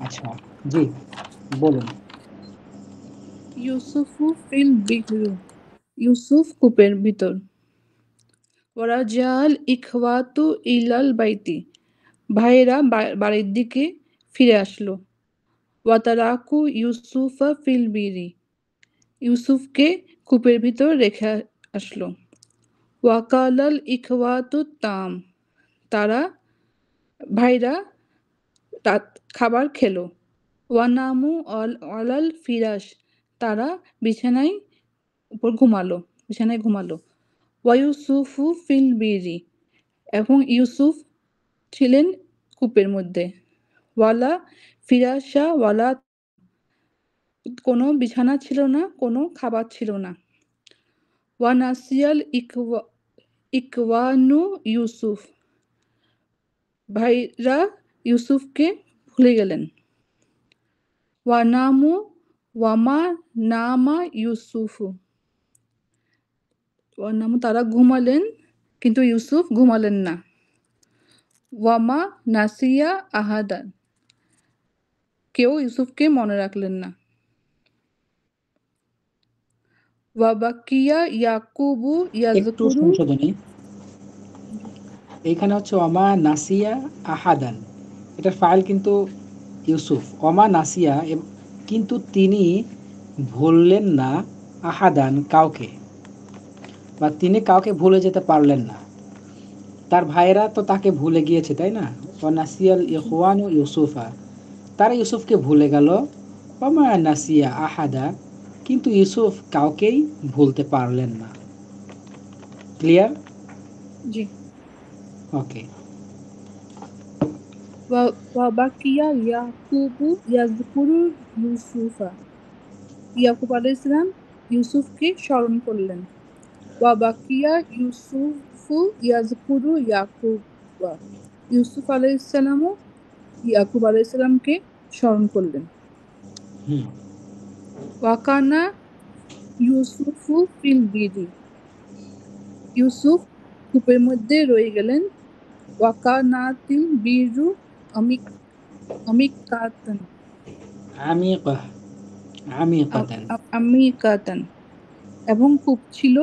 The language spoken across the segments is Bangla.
আচ্ছা, জি বলুন। ইউসুফু ফিল বিহরু, ইউসুফ কূপের ভিতর। ওয়ারাজাল ইখওয়াতু ইলাল বাইতি, ভাইয়েরা বাড়ির দিকে ফিরে আসলো। ওয়াতারাকু ইউসুফা ফিল বিরি, ইউসুফকে কূপের ভিতর রেখে আসলো। ওয়াকালাল ইখওয়াতু তাম, তারা ভাইরা রাত খাবার খেলো। ওয়ানামু আলাল ফিরাশ, তারা বিছানায় বিছানায় ঘুমালো। ওয়াইউসুফু ফিল বিরি, এবং ইউসুফ ছিলেন কূপের মধ্যে। ওয়ালা ফিরাশা ওয়ালা, কোনো বিছানা ছিল না, কোনো খাবার ছিল না। ওয়ানাসিয়াল ইকওয়ানু ইউসুফ, ভাইরা ইউসুফকে ভুলে গেলেন। ওয়ানামু ওয়ামা নামা ইউসুফু, ওয়ানামু তারা ঘুমালেন, কিন্তু ইউসুফ ঘুমালেন না। ওয়ামা নাসিয়া আহাদান, কেউ ইউসুফকে মনে রাখলেন না। ওয়াবাকিয়া ইয়াকুবু একটু ইয়াজকুরু, সংশোধনী, এইখানে হচ্ছে অমা নাসিয়া আহাদান, এটার ফাইল কিন্তু ইউসুফ। অমা নাসিয়া, কিন্তু তিনি ভুললেন না, আহাদান কাউকে, বা তিনি কাউকে ভুলে যেতে পারলেন না। তার ভাইয়েরা তো তাকে ভুলে গিয়েছে, তাই না? নাসিয়াল ইখওয়ানু ইউসুফা, তারা ইউসুফকে ভুলে গেল। অমা নাসিয়া আহাদা, কিন্তু ইউসুফ কাউকেই ভুলতে পারলেন না। ক্লিয়ার? জি। ওকে। ওয়াবাকিয়া ইয়াকুবু ইয়াজকুরু ইউসুফা, ইয়াকুব আলাইহিস সালাম ইউসুফকে স্মরণ করলেন। ওয়াবাকিয়া ইউসুফু ইয়াজকুরু ইয়াকুবা, ইউসুফ আলাইহিস সালামও ইয়াকুব আলাইহিস সালামকে স্মরণ করলেন। হুম। ওয়াকানা ইউসুফু ফিল বিরি, ইউসুফ কূপের মধ্যে রয়ে গেলেন। ওয়াকানাতিল বিরু অমিকাতান, আমিকাহ, আমিকাতান। আমিকাতান, এবং কূপ ছিল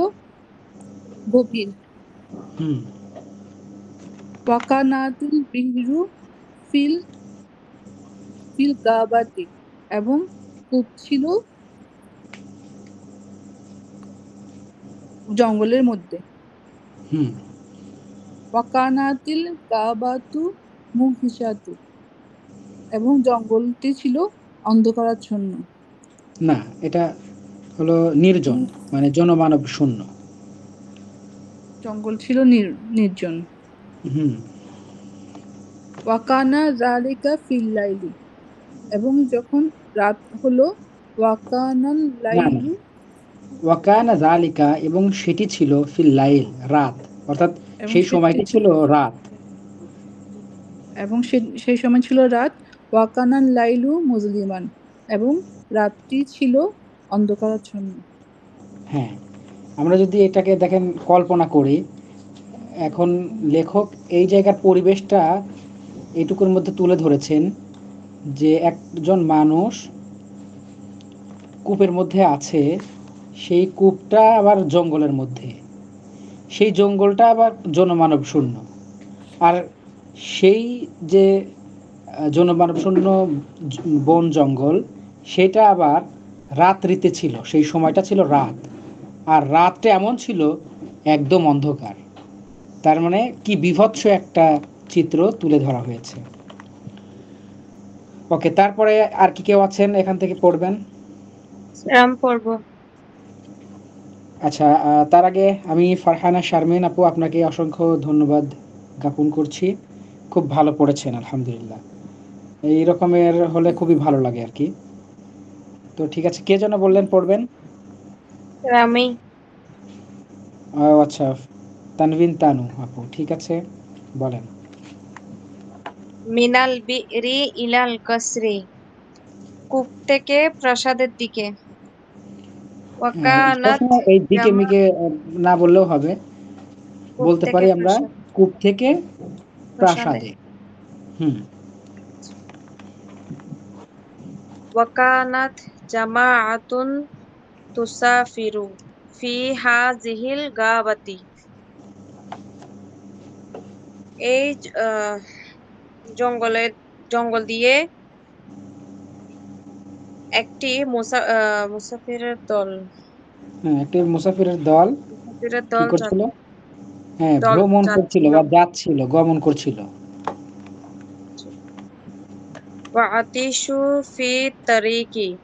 গভীর। হুম। ওয়াকানাতিল বিহরু ফিল ফিল গাবাতি, এবং কূপ ছিল জঙ্গলের মধ্যে। হুম। ওয়াকানাতিল গাবাতু মুহিসাতু, এবং জঙ্গলটি ছিল অন্ধকারাচ্ছন্ন। না, এটা হলো নির্জন, এবং মানে জনমানব শূন্য। জঙ্গল ছিল নির্জন। হুম। ওয়াকানা যালিকা ফিল লাইলি, এবং যখন রাত হলো। ওয়াকানাল না, না। লাইলু, ওয়াকানা যালিকা, এবং সেটি ছিল ফিল লাইল, রাত। অর্থাৎ এবং সেই সময়টি ছিল রাত। সেই সময় ছিল রাত। ওয়াকানাল লাইলু মুজলিমান, এবং রাতটি ছিল অন্ধকারাচ্ছন্ন। হ্যাঁ, আমরা যদি এটাকে দেখেন, কল্পনা করি, এখন লেখক এই জায়গার পরিবেশটা এইটুকুর মধ্যে তুলে ধরেছেন যে একজন মানুষ কূপের মধ্যে আছে, সেই কূপটা আবার জঙ্গলের মধ্যে, সেই জঙ্গলটা আবার জনমানব শূন্য। আর সেই যে জনমানব শূন্য বন জঙ্গল, সেটা আবার রাত্রিতে ছিল, সেই সময়টা ছিল রাত। আর রাতটা এমন ছিল একদম অন্ধকার। তার মানে কি বিভৎস একটা চিত্র তুলে ধরা হয়েছে। ওকে, তারপরে আর কি কেউ আছেন এখান থেকে পড়বেন? রাম পর্ব। আচ্ছা, তার আগে আমি ফারহানা শারমিন আপু, আপনাকে অসংখ্য ধন্যবাদ জ্ঞাপন করছি। খুব ভালো পড়েছেন, আলহামদুলিল্লাহ। এই রকমের হলে খুবই ভালো লাগে আর কি। তো ঠিক আছে, কে যেন বললেন পড়বেন? রামি। আচ্ছা, তানভিন তানু আপু, ঠিক আছে, বলেন। মিনাল বিরি ইলাল কসরি, কূপ থেকে প্রাসাদের দিকে। ওয়াকানাত সবসময় এই দিকে জামা, মিকে না বললেও হবে, কূপ বলতে থেকে পারি আমরা প্রাসাদ, কূপ থেকে প্রাসাদে। প্রাসাদে। হুম। ওয়াকানাত জামাআতুন তুসাফিরু ফি হাযিহিল গাবাতি। এই জঙ্গল দিয়ে একটি মুসাফিরের দল হ্যাঁ, একটি মুসাফিরের দল মুসাফিরের কি দল করছিল? হ্যাঁ, ভ্রমণ করছিল যাচ্ছিল। বা যাচ্ছিল, গমন করছিল। ওয়াতিশু ফি তারিকি।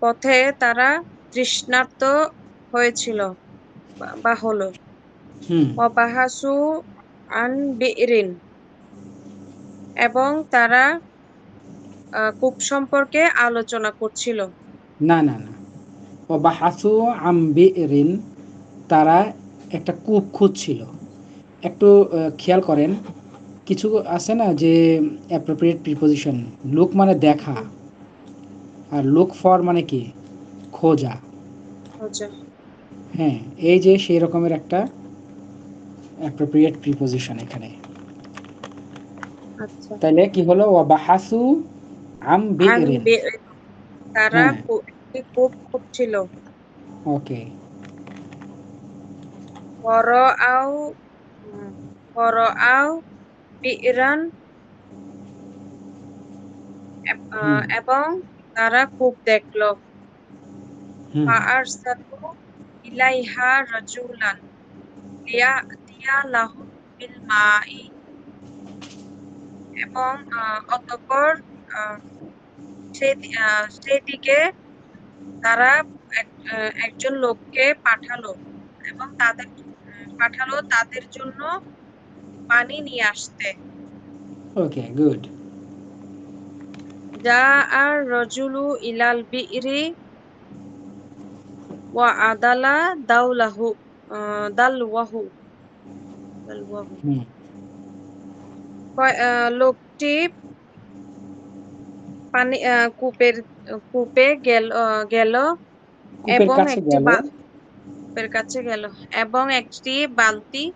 পথে তারা তৃষ্ণার্ত হয়েছিল বা হলো। হুম। ওয়াবাহাসু আন বিইরিন। এবং তারা কূপ সম্পর্কে আলোচনা করছিল। না না না, বা হাসু আম বিইরিন, তারা একটা কূপ খুঁজছিল। একটু খেয়াল করেন, কিছু আছে না যে অ্যাপ্রোপ্রিয়েট প্রিপোজিশন, লুক মানে দেখা, আর লুক ফর মানে কি, খোঁজা। আচ্ছা হ্যাঁ, এই যে সেই রকমের একটা অ্যাপ্রোপ্রিয়েট প্রিপোজিশন এখানে। আচ্ছা। তাইলে কি হলো? ওয়াবাহাসু আম আন বিইরিন। বিইরিন। তারা হ্যাঁ, একটি কূপ খুঁজছিল। ওকে। ফরআউ ফরআউ বিইরান। হুম এবং তারা কূপ দেখল। হুম ফাআরসালু ইলাইহা রাজুলান লিয়াতিয়া লাহুম বিল মাই। এবং অতঃপর আহ, সেদিকে তারা একজন লোককে পাঠালো তাদের জন্য পানি নিয়ে আসতে। ওকে, গুড। যা আর রজুলু ইলাল বিইরি ওয়া আদালা দাওলাহু দালওয়াহু দালওয়াহু। হুম। লোকটি পানি কূপে গেল কূপের এবং কাছে গেল। কূপের কাছে গেল এবং একটি বালতি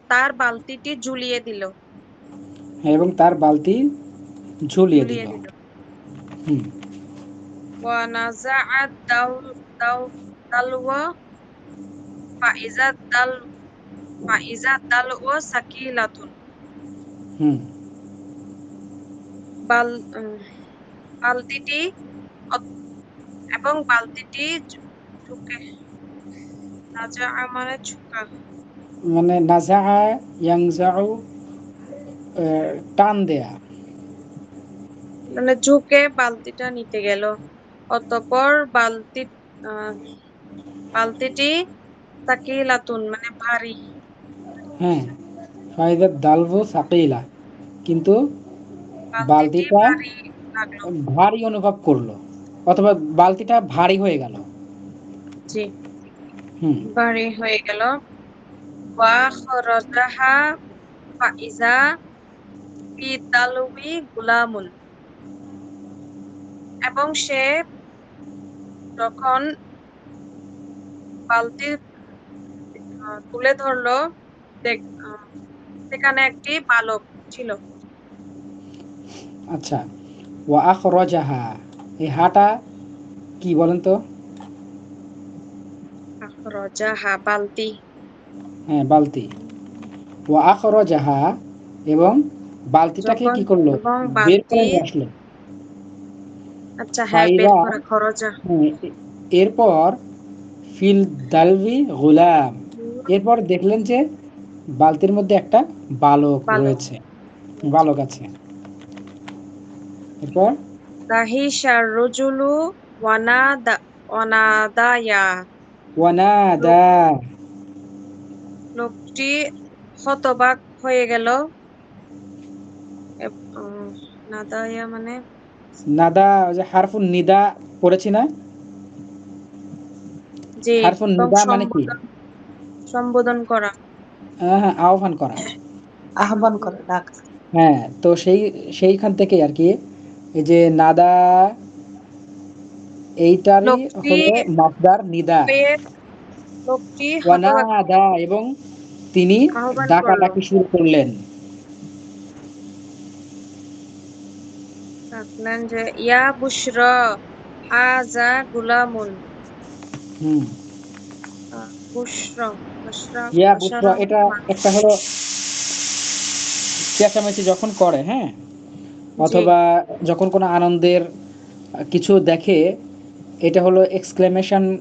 তার বালতিটি ঝুলিয়ে দিল। হ্যাঁ, এবং তার বালতি ঝুলিয়ে দিল। হুম ওয়া নাযাআ দালওয়া ফাইজা দালওয়া সাকিলাতুন। হুম বাল উম, বালতিটি অত- এবং বালতিটি ঝুঁকে। নাযাআ মানে ঝুঁকা। মানে নাজাআ, ইয়ানজাউ, টান দেয়া। মানে ঝুঁকে বালতিটা নিতে গেল। অতঃপর আহ, বালতিটি সাকিলাতুন মানে ভারী। হ্যাঁ, ফাইদা দালবু সাকিলা, কিন্তু বালতিটি বালতিটা ভারী লাগলো। ভারী অনুভব করলো, অথবা বালতিটা ভারী হয়ে গেল। জি, হুম ভারী হয়ে গেল। ওয়া খরাজাহা ফাইজা ফি দালবি গুলামুন। এবং সে যখন বালতি তুলে ধরলো, দেখ- আহ, সেখানে একটি বালক ছিল। আচ্ছা, ওয়া আখরাজাহা, এই হাটা কি বলেন তো? আখরাজাহা বালতি। হ্যাঁ, বালতি। ওয়া আখরাজাহা, এবং বালতিটাকে যখন কি করলো? এবং বের করে বালতি, নিয়ে আসলো। আচ্ছা হ্যাঁ, বের ফাইদা, করা খরচা। হ্যাঁ, এরপর ফিল দালভি গুলাম, এরপর দেখলেন যে বালতির মধ্যে একটা বালক বালক। রয়েছে, বালক আছে। এরপর দাহিশার রজুলু ওয়ানাদায়া। লোক ওয়ানাদা, লোকটি হতবাক হয়ে গেল। নাদায়া মানে নাদা, ওই যে হারফুন নিদা পড়েছি না? যে হারফুন এবং নিদা মানে কি? সম্বোধন করা। হ্যাঁ হ্যাঁ, আহ্বান করা। আহ্বান করে ডাকা। হ্যাঁ, তো সেইখান থেকে আর কি, এই যে নাদা, এইটারই লোকটি হলো মাসদার নিদা। পেয়ে লোকটি হতবাক ওয়ানাদা, এবং তিনি আহ্বান করলো। ডাকাডাকি শুরু করলেন। রাখলেন যে ইয়া বুশরা হাযা গুলামুন। হুম। বুশরা বুশরা ইয়া বুশরা, বাশারা এটা মানে একটা হলো চেঁচামেচি যখন করে, হ্যাঁ, জি অথবা যখন কোনো আনন্দের কিছু দেখে, এটা হলো এক্সক্লেমেশন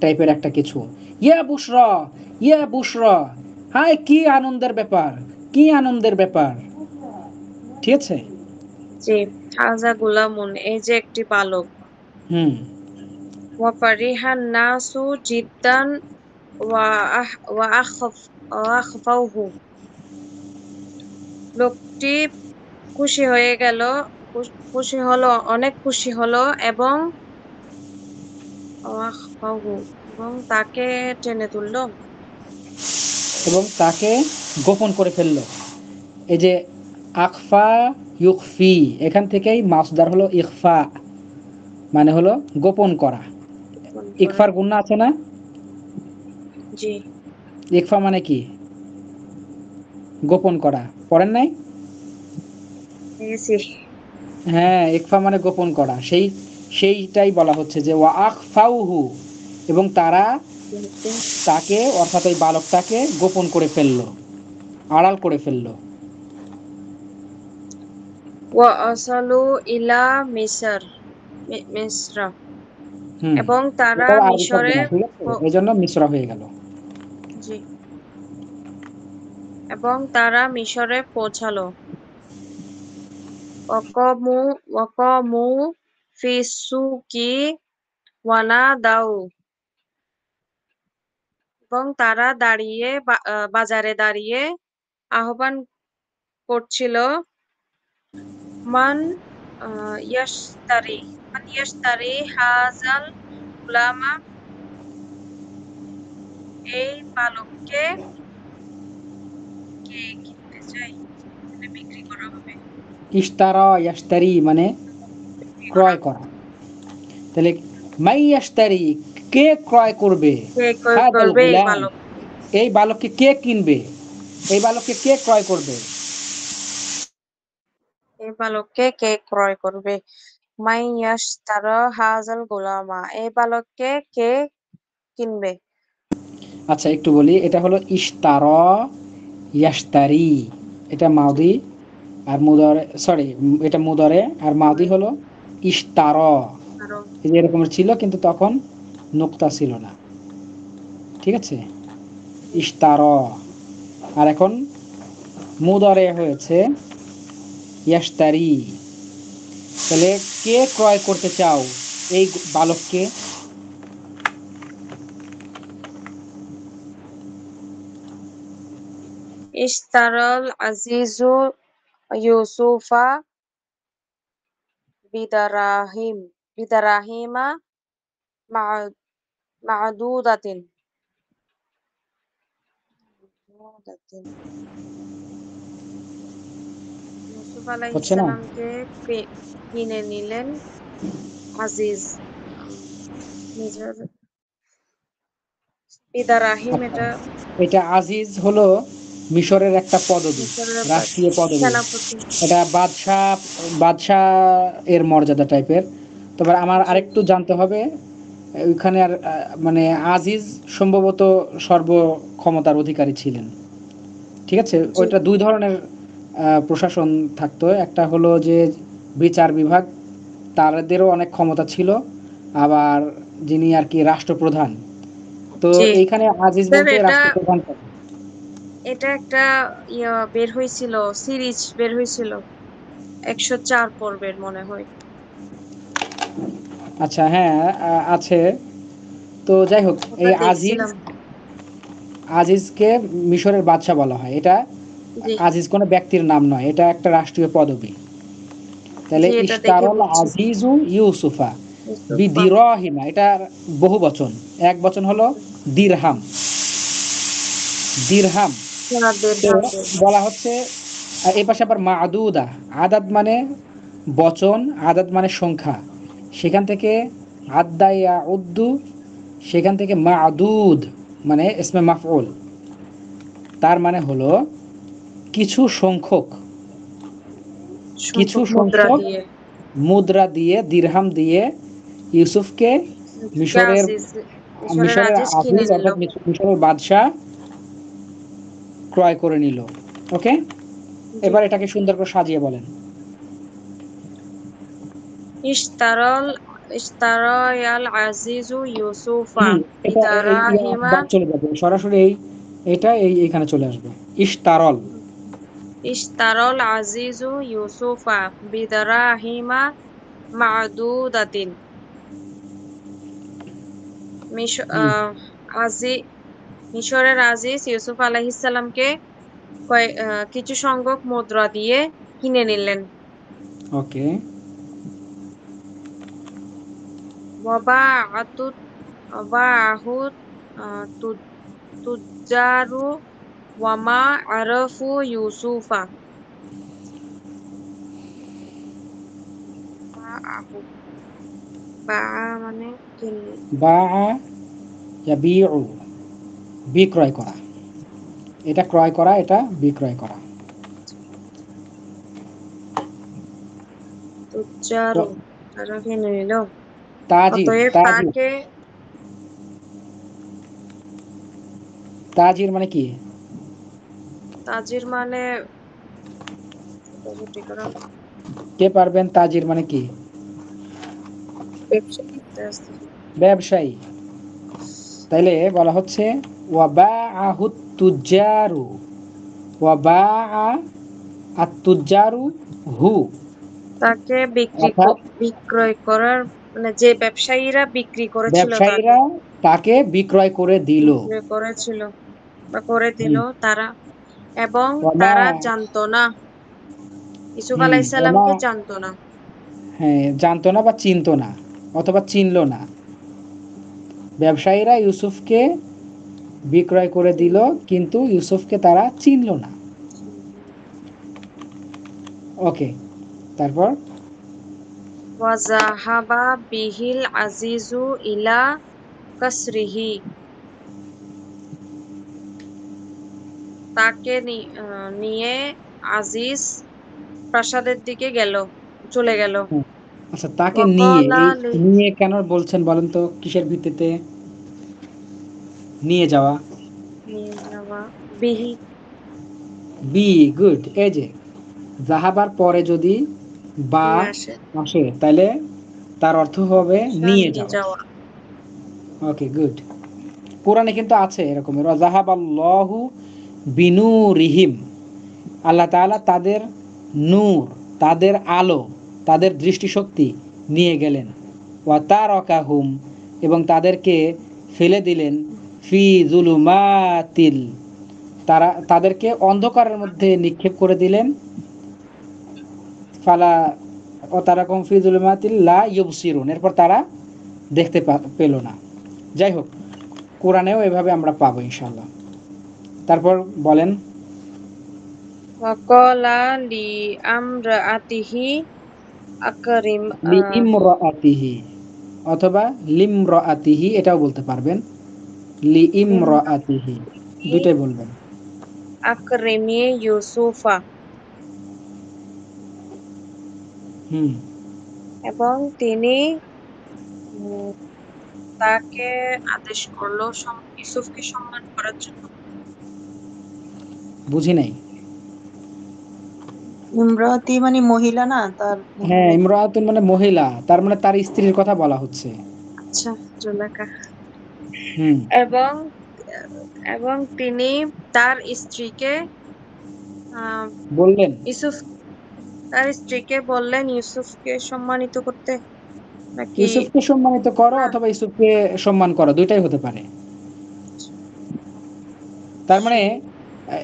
টাইপের একটা কিছু। ইয়া বুশরা, ইয়া বুশরা, হায় কি আনন্দের ব্যাপার, কি আনন্দের ব্যাপার। ঠিক আছে। জি হাযা গুলামুন, এই যে একটি বালক। হুম। ওয়া ফারিহান নাসু জিদ্দান ওয়া আখফাউহু। লোকটি খুশি হয়ে গেল, খুশি হলো, অনেক খুশি হলো এবং আখফাউহু এবং তাকে টেনে তুলল। এবং তাকে গোপন করে ফেললো। এই যে আকফা ইউখফি, এখান থেকেই মাসদার হলো ইখফা, মানে হলো গোপন করা। গোপন করা। ইকফার গুন্না আছে না? জি ইকফা মানে কি? গোপন করা। পড়েন নাই? পেয়েছি। হ্যাঁ, ইকফা মানে গোপন করা। সেইটাই বলা হচ্ছে যে ওয়া আখফাউহু, এবং তারা তাকে, অর্থাৎ ওই বালকটাকে গোপন করে ফেললো, আড়াল করে ফেললো। ওয়া আসালু ইলা মিসর হুম। এবং তারা এটাও আরবি শব্দ মিশরে না, ঠিক আছে, প- এই জন্য মিসরা হয়ে গেল। জি এবং তারা মিশরে পৌঁছালো। ওয়াকামু ওয়াকামু ফি সুকি ওয়ানাদাউ এবং তারা দাঁড়িয়ে বাজারে দাঁড়িয়ে আহ্বান করছিল, মান ইয়াশতারি হাযাল গুলামা, এই বালককে কে কিনতে চায়, মানে বিক্রি করা হবে, ইশতারা ইয়াশতারি মানে বিক্রি করা ক্রয় করা। তাহলে মাই ইয়াশতারি, কে ক্রয় করবে, কে ক্রয় হাদাল করবে এই গুলাম, বালক, এই বালককে কে কিনবে, এই বালককে কে ক্রয় করবে। এই বালককে কে ক্রয় করবে। মাই ইয়াশতারা হাযাল গুলামা, এই বালককে কে কিনবে। আচ্ছা একটু বলি, এটা হলো ইশতারা ইয়াশতারি, এটা মাদি, আর মুদারে, সরি, এটা মুদারে, আর মাদি হলো ইশতারা। আরো এই যে এরকম ছিল, কিন্তু তখন নুক্তা ছিল না, ঠিক আছে, ইশতারা। আর এখন মুদারে হয়েছে ইয়াশতারি। তাহলে কে ক্রয় করতে চাও এই বালককে? ইশতারাল আজিজু ইউসুফা বিদারাহিমা মা'দুদাতিন। ইউসুফ হচ্ছে না? আলাইহিসসালামকে কিনে নিলেন আজিজ, নিজের বিদারাহিম, আচ্ছা, এটা এটা আজিজ হলো মিশরের একটা পদবি, মিশরের রাষ্ট্রীয় পদবি। সেনাপতি। এটা বাদশাহ, বাদশাহ এর মর্যাদা টাইপের। তবে আমার জি আরেকটু জানতে হবে, ওইখানে আর মানে আজিজ সম্ভবত সর্ব ক্ষমতার অধিকারী ছিলেন, ঠিক আছে। জি ওইটা দুই ধরনের প্রশাসন থাকতো, একটা হলো যে বিচার বিভাগ, তাদেরও অনেক ক্ষমতা ছিল, আবার যিনি আর কি রাষ্ট্রপ্রধান, তো জি এইখানে আজিজ স্যার, বলতে এটা রাষ্ট্রপ্রধান। এটা একটা বের হয়েছিল, সিরিজ বের হয়েছিল 104 পর্বের মনে হয়। আচ্ছা, হ্যাঁ, আছে। তো যাই হোক, ওটা এই আজিজ, দেখছিলাম। আজিজকে মিশরের বাদশা বলা হয়। এটা জি আজিজ কোনো ব্যক্তির নাম নয়, এটা একটা রাষ্ট্রীয় পদবি। তাহলে জি এটা দেখে ইশতারল বুঝছি। আজিজু ইউসুফা ইউসুফা বিদিরহিমা, এটা বহু বচন, এক বচন হলো দিরহাম, দিরহাম। তো দেড়হাম। বলা হচ্ছে, এই পাশে আবার মাদুদা, আদাদ মানে বচন, আদাদ মানে সংখ্যা, সেখান থেকে আদ্দা ইয়া উদ্দু, সেখান থেকে মাদুদ মানে ইসমে মাফউল, তার মানে হলো কিছু সংখ্যক, কিছু সংখ্যক মুদ্রা সংখ্যক দিয়ে। মুদ্রা দিয়ে, দিরহাম দিয়ে ইউসুফকে মিশরের মিশরের আজিজ কিনে আজিজ নিল। অর্থাৎ মিশরের বাদশাহ ক্রয় করে নিল। ওকে, জি। এবার এটাকে সুন্দর করে সাজিয়ে বলেন। ইশতারায়াল আজিজু ইউসুফা এটা বিদারাহিমা বাদ চলে যাবে, সরাসরি এইখানে চলে আসবে। ইশতারল, ইশতারাল আজিজু ইউসুফা বিদারাহিমা মা'দুদাতিন। মিশ- হুম, আহ, আজি মিশরের আজিজ ইউসুফ আলাইহিস সালামকে কিছু সংখ্যক মুদ্রা দিয়ে কিনে নিলেন। ওকে। ওয়াবাআতুত ওয়াবাআহুত তুজ্জারু ওয়ামা আরাফু ইউসুফা। বাআহু, বাআ মানে বাআ ইয়াবিউ, বিক্রয় করা। এটা ক্রয় করা, এটা বিক্রয় করা। তো তুজ্জারু, তারা কিনে নিল। তাজির, অতএব তাজির, তাকে তাজির মানে কি? তাজির মানে ছোটাছুটি করা, কে পারবেন তাজির মানে কি? ব্যবসায়ী। ব্যবসায়ী। তাইলে বলা হচ্ছে ওয়াবাআহুত তুজ্জারু, ওয়াবাআ আত-তুজ্জারু হু, তাকে অর্থাৎ বিক্রয় করার মানে যে ব্যবসায়ীরা বিক্রি করেছিল তাকে, ব্যবসায়ীরা তাকে বিক্রয় করে দিল। বিক্রয় করেছিল বা করে দিল হুম, তারা, এবং ওয়ামা, তারা জানতো না, ইউসুফ হুম, আলাইহিস ওয়ামা, সালামকে জানতো না। হ্যাঁ, জানতো না বা চিনতো না, অথবা চিনলো না। ব্যবসায়ীরা ইউসুফকে বিক্রয় করে দিল, কিন্তু ইউসুফকে তারা চিনল না। ওকে, তারপর ওয়াজাহাবা বিহিল আজিজু ইলা কাসরিহি। তাকে নিয়ে আজিজ প্রাসাদের দিকে চলে গেল। হুম, আচ্ছা, তাকে নিয়ে, ওয়াকালা এই নিয়ে কেন বলছেন বলেন তো, কিসের ভিত্তিতে নিয়ে যাওয়া? নিয়ে যাওয়া, বিহি বি, গুড। এই যে জাহাবার পরে যদি বা দিয়ে আসে, আসে, তাহলে তার অর্থ হবে নিয়ে নিয়ে যাওয়া। যাওয়া। ওকে, গুড। কোরআনে কিন্তু আছে এরকম, জাহাবাল্লাহু বিনুরিহিম, আল্লাহ তাআলা তাদের নূর, তাদের আলো, তাদের দৃষ্টিশক্তি নিয়ে গেলেন। ওয়া তারাকাহুম, এবং তাদেরকে ফেলে দিলেন ফি যুলুমাতিল, তাদেরকে অন্ধকারের মধ্যে নিক্ষেপ করে দিলেন। ফালা ও তারাকুম ফি যুলুমাতিল লা ইউবসিরুন, এরপর তারা দেখতে পেল না। যাই হোক, কোরআনেও এভাবে আমরা পাবো ইনশাআল্লাহ। তারপর বলেন। ওয়াকালা লি আমরাআতিহি আকরিম লিইমরাআতিহি, অথবা লিমরাআতিহি, এটাও বলতে পারবেন। লিইমরাআতিহি, দুইটাই বলবেন। আকরিমি ইউসুফা, হুম, এবং তিনি উম, তাকে আদেশ করলো ইউসুফকে সম্মান করার জন্য। বুঝি নাই। ইমরাতি মানে মহিলা না, তার হ্যাঁ, মহিলা। ইমরাআতুন মানে মহিলা, তার মানে তার স্ত্রীর কথা বলা হচ্ছে। আচ্ছা, জুলেখা। হুম, এবং এবং তিনি তার স্ত্রীকে আহ, বললেন ইউসুফ তার স্ত্রীকে বললেন ইউসুফকে সম্মানিত করতে, নাকি ইউসুফকে সম্মানিত করো, না? অথবা ইউসুফকে সম্মান করো, দুইটাই হতে পারে। তার মানে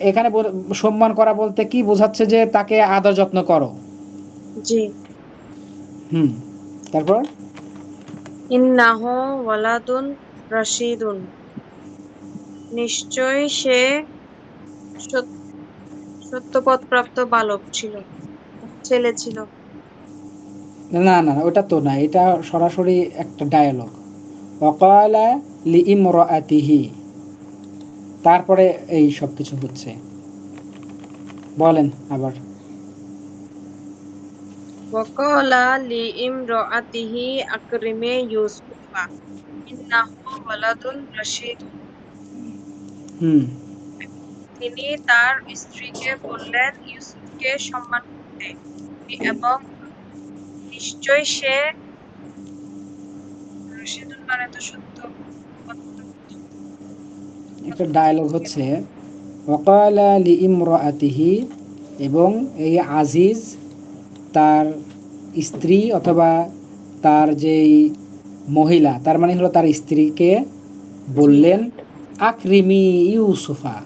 এখানে সম্মান করা বলতে কি বোঝাচ্ছে, যে তাকে আদর যত্ন করো। জি। হুম, তারপর ইন্নাহু ওয়ালাদুন রাশিদুন, নিশ্চয় সে সত্যপথপ্রাপ্ত বালক ছিল, ছেলে ছিল। না, না, ওটা তো না, এটা সরাসরি একটা ডায়ালগ। ওয়াকালা লিইমরাআতিহি, তারপরে এই সব কিছু হচ্ছে। বলেন আবার। ওয়াকালা লিইমরাআতিহি আকরিমি ইউসুফা ইন্নাহু ওয়ালাদুন রাশীদ। হুম তিনি তার স্ত্রীকে বললেন ইউসুফকে সম্মান করতে এবং নিশ্চয় সে রাশীদুন মানে তো সত্য। একটা ডায়লগ হচ্ছে ওয়াকালা লিইমরাআতিহি, এবং এই আজিজ তার স্ত্রী অথবা তার যেই মহিলা, তার মানে হলো তার স্ত্রীকে বললেন আকরিমি ইউসুফা,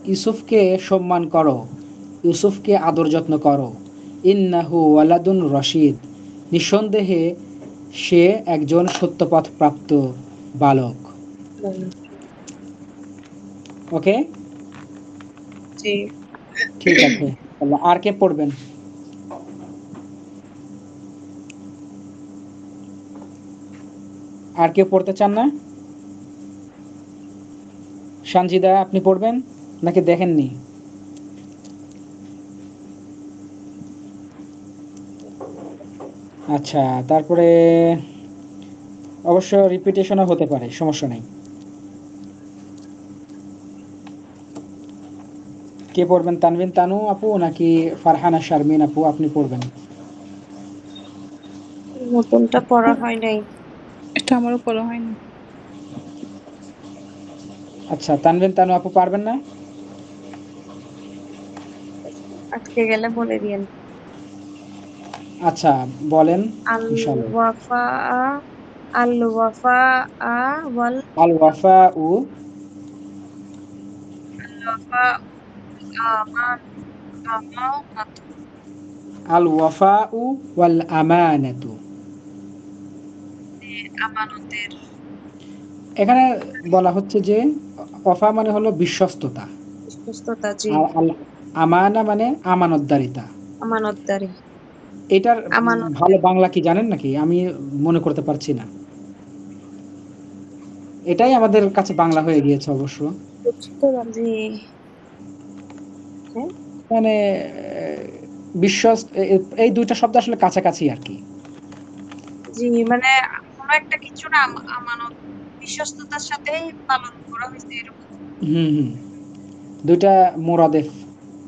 ইউসুফকে সম্মান করো, ইউসুফকে আদর যত্ন করো, ইন্নাহু ওয়ালাদুন রশিদ, নিঃসন্দেহে সে একজন সত্যপথ প্রাপ্ত বালক। ওকে, জি। ঠিক আছে, তাহলে আর কে পড়বেন? আর কেউ পড়তে চান না? সানজিদা, আপনি পড়বেন নাকি দেখেননি? আচ্ছা, তারপরে অবশ্য রিপিটেশনও হতে পারে, সমস্যা নেই। কে পড়বেন? তানভিন তানু আপু নাকি ফারহানা শারমিন আপু, আপনি পড়বেন? নতুনটা পড়া হয় নাই। এটা আমারও পড়া হয়নি। আচ্ছা, তানভিন তানু আপু পারবেন না? আটকে গেলে বলে দিয়েন। আচ্ছা, বলেন আল ইনশাআল্লাহ। ওয়াফা আল ওয়াফা ওয়াল আল ওয়াফা উ ওয়াফা আমান আমানাত। আল ওয়াফা উ ওয়াল আমানাতু। আমানতের এখানে বলা হচ্ছে যে ওয়াফা মানে হলো বিশ্বস্ততা, বিশ্বস্ততা। জি। আর আল আমানা মানে আমানতদারিতা। আমানতদারি। এটার আমানত। ভালো বাংলা কি জানেন নাকি? আমি মনে করতে পারছি না। এটাই আমাদের কাছে বাংলা হয়ে গিয়েছে অবশ্য। জি। হ্যাঁ? মানে বিশ্বস্ত, এই দুইটা শব্দ আসলে কাছাকাছি আর কি। জি, মানে কোনো একটা কিছু না আমানত বিশ্বস্ততার সাথেই পালন করা হয়েছে এরকম। হুম হুম, দুইটা মুরাদেফ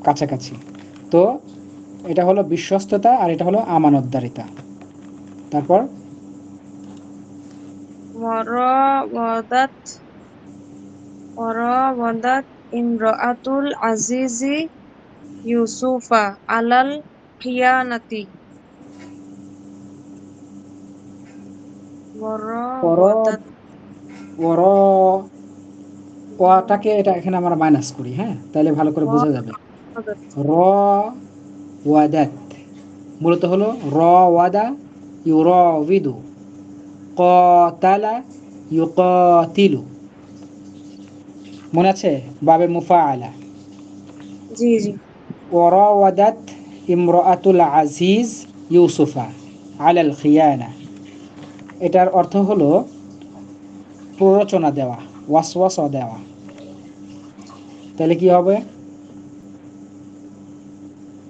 কাছাকাছি। তো এটা হলো বিশ্বস্ততা আর এটা হলো আমানতদারিতা। তারপর ওয়ারাওয়াদাত ওয়ারাওয়াদাত ইমরাআতুল আজিজি ইউসুফা আলাল খিয়ানাতি। পর ওয়ারাওয়াদাত পর ওয়াটাকে এটা এখানে আমরা মাইনাস করি, হ্যাঁ, তাহলে ভালো করে বোঝা যাবে। ওয়ারাওয়াদাত র ওয়াদাত মূলত হলো র ওয়াদা ইউরাবিদু, ক্বাতালা ইউকাতিলু, মনে আছে? বাবে মুফাআলা। জি জি। ওয়ারাওয়াদাত ইমরাআতুল আজিজ ইউসুফা আলাল খিয়ানা, এটার অর্থ হলো প্ররোচনা দেওয়া, ওয়াসওয়াসা দেওয়া। তাহলে কি হবে?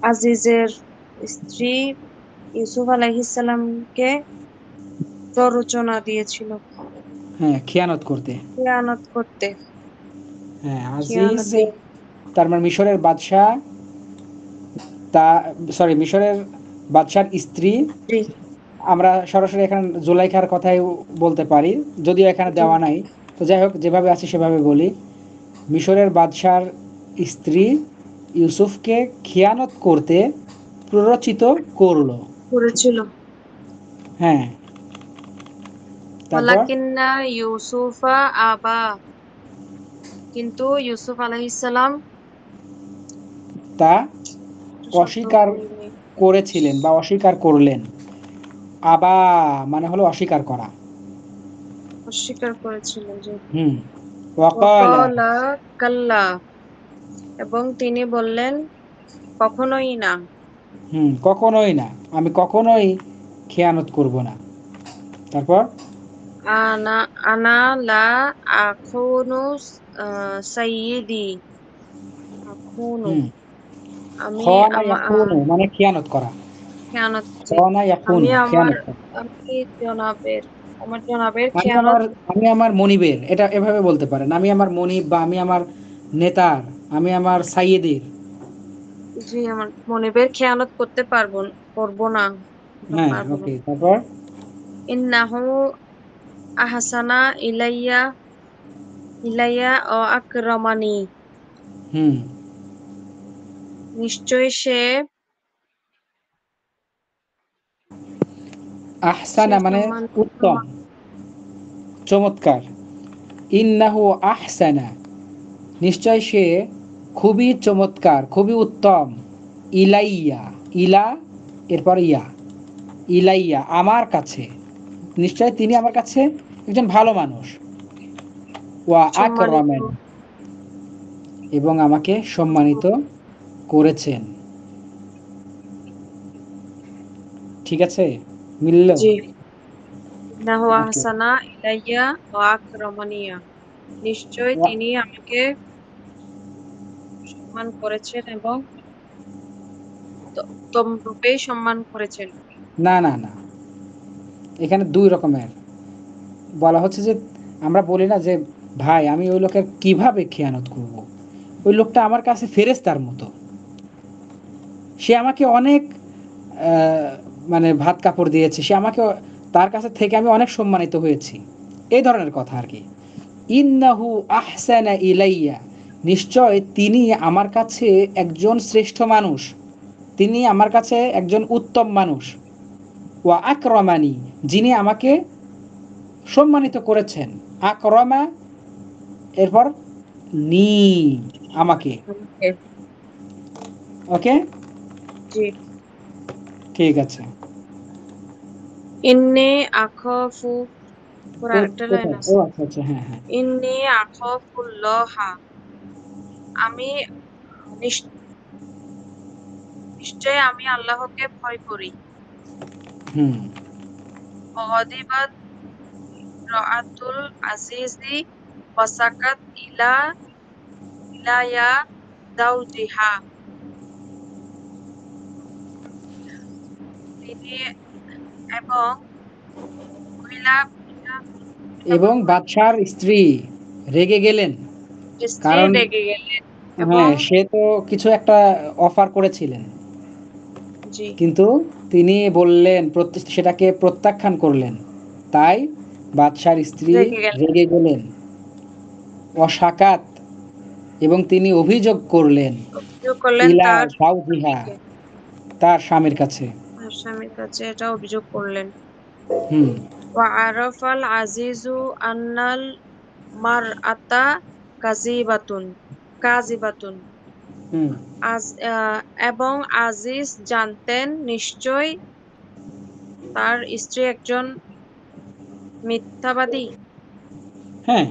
আজিজের স্ত্রী ইউসুফ আলাইহিস সালামকে প্ররোচনা দিয়েছিল হ্যাঁ, খিয়ানত করতে। খেয়ানত করতে। হ্যাঁ, আজিজ খেয়ানতে। তার মানে মিশরের বাদশাহ, তা সরি মিশরের বাদশার স্ত্রী। জি আমরা সরাসরি এখানে জুলাইখার কথাই বলতে পারি, যদিও এখানে জি দেওয়া নাই। তো যাই হোক, যেভাবে আছে সেভাবে বলি। মিশরের বাদশার স্ত্রী ইউসুফকে খিয়ানত করতে প্ররোচিত করলো। করেছিল। হ্যাঁ, তারপর ওয়ালাকিন্না ইউসুফা আবা, কিন্তু ইউসুফ আলাইহিস সালাম তা শব্দ অস্বীকার করেনি। করেছিলেন বা অস্বীকার করলেন। আবা মানে হলো অস্বীকার করা। অস্বীকার করেছিলেন যে। হুম, ওয়াকালা, ওয়াকালা কাল্লা, এবং তিনি বললেন কখনোই না। কখনোই না, আমি কখনোই খেয়ানত করব না। তারপর আনা আনা লা আখুনু সাইয়্যিদি। আখুনু হুম, আমি খানা আমা ইয়াখুনু মানে খেয়ানত করা। খেয়ানত জি খানা ইয়াখুন, আমি আমার খেয়ানত। আমি জনাবের আমার জনাবের আমি খেয়ানত আমার আমি আমার মনিবের, এটা এভাবে বলতে পারেন। আমি আমার মনিব বা আমি আমার নেতার, আমি আমার সাইয়েদের। জি আমার মনিবের খেয়ানত করবো না হ্যাঁ, পারবো না ওকে। তারপর ইন্নাহু আহসানা ইলাইয়া ও আকরামানি হুম, নিশ্চয় সে আহসানা মানে সম্মান উত্তম, চমৎকার। ইন্নাহু আহসানা, নিশ্চয় সে খুবই চমৎকার, খুবই উত্তম। ইলাইয়া, ইলা এরপর ইয়া, ইলাইয়া আমার কাছে, নিশ্চয় তিনি আমার কাছে একজন ভালো মানুষ। ওয়া সম্মানিত আকরামান, এবং আমাকে সম্মানিত করেছেন। ঠিক আছে, মিলল? জি ইন্নাহু ওকে। আহসানা ইলাইয়া ও আকরামানিয়া নিশ্চয় তিনি আমাকে সম্মান করেছেন এবং উত্তম রূপে সম্মান করেছেন না না না, এখানে দুই রকমের বলা হচ্ছে যে, আমরা বলি না যে ভাই আমি ওই লোকের কিভাবে খেয়ানত করব, ওই লোকটা আমার কাছে ফেরেশতার মতো, সে আমাকে অনেক আহ, মানে ভাত কাপড় দিয়েছে, সে আমাকে, তার কাছে থেকে আমি অনেক সম্মানিত হয়েছি, এই ধরনের কথা আর কি। ইন্নাহু আহসানা ইলাইয়া, নিশ্চয় তিনি আমার কাছে একজন শ্রেষ্ঠ মানুষ, তিনি আমার কাছে একজন উত্তম মানুষ। ওয়া আকরমানি, যিনি আমাকে সম্মানিত করেছেন। আকরমা এরপর নি, আমাকে। আমাকে ওকে, জি ঠিক আছে। ইন্নি আখাফু ওর আরেকটা লাইন কোথায়? ও আছে আচ্ছা আচ্ছা, হ্যাঁ হ্যাঁ। ইন্নি আখাফুল্লাহা আমি নিশ- নিশ্চয় আমি আল্লাহকে ভয় করি হুম, অদিবাদ রাআতুল আজিজি ওয়াসাকাত ইলায়া দাউজিহা তিনি এবং মহিলা এবং বাদশার স্ত্রী রেগে গেলেন, স্ত্রী কারণ রেগে গেলেন এবং হ্যাঁ, সে তো কিছু একটা অফার করেছিলেন, জি কিন্তু তিনি বললেন, সেটাকে প্রত্যাখ্যান করলেন। তাই বাদশার স্ত্রী রেগে গেলেন রেগে গেলেন। অসাকাত, এবং তিনি অভিযোগ করলেন অভিযোগ করলেন ইলা তার জাওজিহা, স্বামীকে তার স্বামীর কাছে। তার স্বামীর কাছে এটা অভিযোগ করলেন হুম, ওয়াআরাফাল আজিজু আন্নাল মারআতা কাযিবাতুন হুম। আজ এবং আজিজ জানতেন নিশ্চয় তার স্ত্রী একজন মিথ্যাবাদী হ্যাঁ,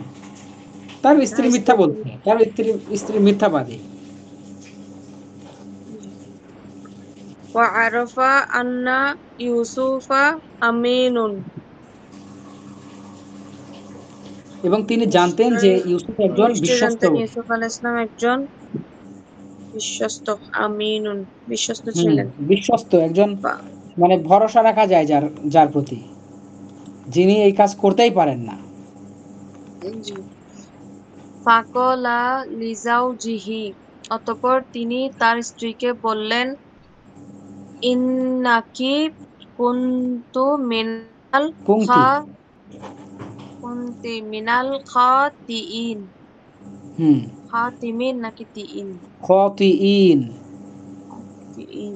তার স্ত্রী তার স্ত্রী মিথ্যা একজন বলছে, তার স্ত্রী মিথ্যাবাদী। ওয়াআরাফা আন্না ইউসুফা আমিনুন এবং তিনি জানতেন যে নিশ্চয় ইউসুফ একজন নিশ্চয় বিশ্বস্ত। জানতেন ইউসুফ আলাইহিস সালাম একজন বিশ্বস্ত আমিনুন বিশ্বস্ত হুম, ছিলেন বিশ্বস্ত একজন, বা মানে ভরসা রাখা যায় যার, যার প্রতি, যিনি এই কাজ করতেই পারেন না। জি ফাকলা লিজাউজিহি অতঃপর তিনি তার স্ত্রীকে বললেন ইন্নাকি কুনতু মিনাল কুংতি। খা কুনতি মিনাল খাতিইন হুম, খাতিমিন নাকি তিইন খতিইন। তিইন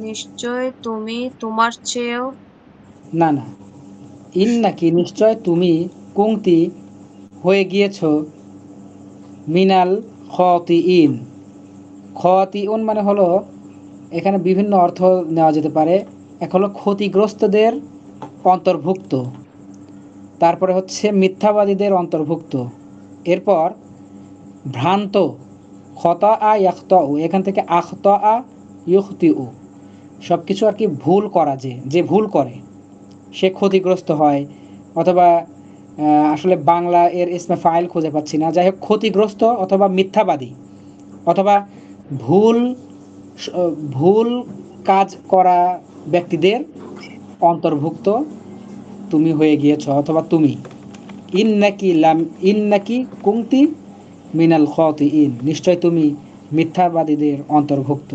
নিশ্চয় তুমি তোমার চেয়েও না না, নাকি নিশ্চয় তুমি কুংতি হয়ে গিয়েছ মিনাল খতিইন। খতিউন মানে হলো, এখানে বিভিন্ন অর্থ নেওয়া যেতে পারে। এক হলো ক্ষতিগ্রস্তদের অন্তর্ভুক্ত, তারপরে হচ্ছে মিথ্যাবাদীদের অন্তর্ভুক্ত, এরপর ভ্রান্ত, খতা আ ইয়াখতা উ, এখান থেকে আখতা আ ইউখতি উ, সব কিছু আর কি ভুল করা, যে ভুল করে সে ক্ষতিগ্রস্ত হয়। অথবা আসলে বাংলা এর ইসমে ফাইল খুঁজে পাচ্ছি না, যাই হোক ক্ষতিগ্রস্ত অথবা মিথ্যাবাদী, অথবা ভুল ভুল কাজ করা ব্যক্তিদের অন্তর্ভুক্ত তুমি হয়ে গিয়েছ অথবা তুমি। ইন্নাকি কুনতি মিনাল খাতিইন, নিশ্চয় তুমি মিথ্যাবাদীদের অন্তর্ভুক্ত,